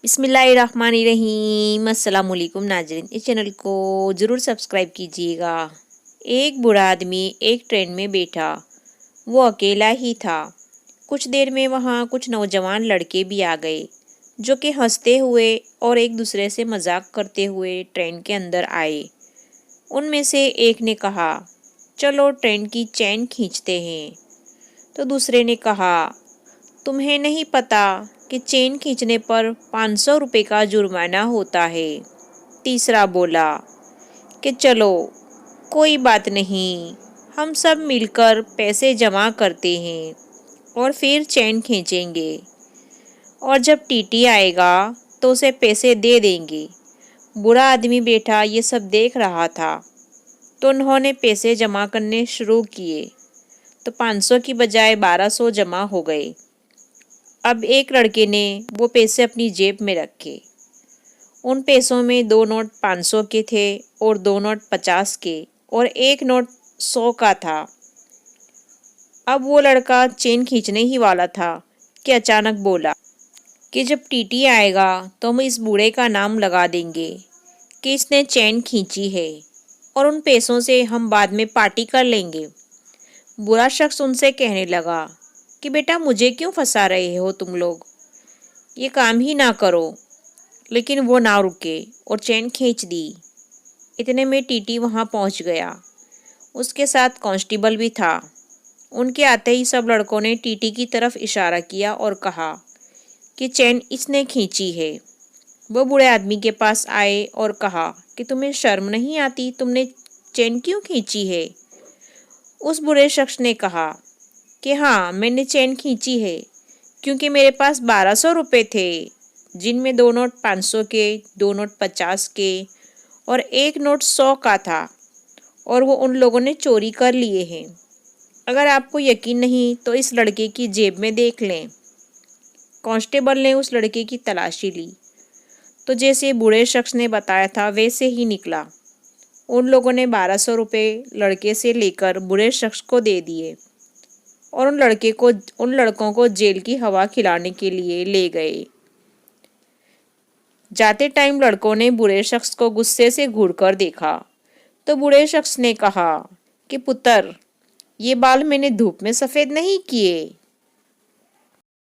बिस्मिल्लाहिर्रहमानिर्रहीम। अस्सलाम वालेकुम नाज़रीन, इस चैनल को ज़रूर सब्सक्राइब कीजिएगा। एक बूढ़ा आदमी एक ट्रेन में बैठा। वो अकेला ही था। कुछ देर में वहाँ कुछ नौजवान लड़के भी आ गए, जो कि हंसते हुए और एक दूसरे से मजाक करते हुए ट्रेन के अंदर आए। उनमें से एक ने कहा, चलो ट्रेन की चैन खींचते हैं। तो दूसरे ने कहा, तुम्हें नहीं पता कि चेन खींचने पर 500 रुपये का जुर्माना होता है। तीसरा बोला कि चलो कोई बात नहीं, हम सब मिलकर पैसे जमा करते हैं और फिर चेन खींचेंगे, और जब टीटी आएगा तो उसे पैसे दे देंगे। बुरा आदमी बैठा ये सब देख रहा था, तो उन्होंने पैसे जमा करने शुरू किए। तो 500 की बजाय 1200 जमा हो गए। अब एक लड़के ने वो पैसे अपनी जेब में रखे। उन पैसों में 2 नोट 500 के थे और 2 नोट 50 के और एक नोट 100 का था। अब वो लड़का चेन खींचने ही वाला था कि अचानक बोला कि जब टीटी आएगा तो हम इस बूढ़े का नाम लगा देंगे कि इसने चेन खींची है, और उन पैसों से हम बाद में पार्टी कर लेंगे। बुरा शख्स उनसे कहने लगा कि बेटा, मुझे क्यों फंसा रहे हो तुम लोग, ये काम ही ना करो। लेकिन वो ना रुके और चैन खींच दी। इतने में टीटी वहाँ पहुँच गया। उसके साथ कांस्टेबल भी था। उनके आते ही सब लड़कों ने टीटी की तरफ इशारा किया और कहा कि चैन इसने खींची है। वो बूढ़े आदमी के पास आए और कहा कि तुम्हें शर्म नहीं आती, तुमने चैन क्यों खींची है? उस बूढ़े शख्स ने कहा कि हाँ, मैंने चैन खींची है क्योंकि मेरे पास 1200 रुपये थे, जिनमें 2 नोट 500 के, 2 नोट 50 के और एक नोट 100 का था, और वो उन लोगों ने चोरी कर लिए हैं। अगर आपको यकीन नहीं तो इस लड़के की जेब में देख लें। कांस्टेबल ने उस लड़के की तलाशी ली, तो जैसे बूढ़े शख्स ने बताया था वैसे ही निकला। उन लोगों ने 1200 रुपये लड़के से लेकर बूढ़े शख्स को दे दिए और उन लड़कों को जेल की हवा खिलाने के लिए ले गए। जाते टाइम लड़कों ने बूढ़े शख्स को गुस्से से घूरकर देखा, तो बूढ़े शख्स ने कहा कि पुत्र, ये बाल मैंने धूप में सफ़ेद नहीं किए,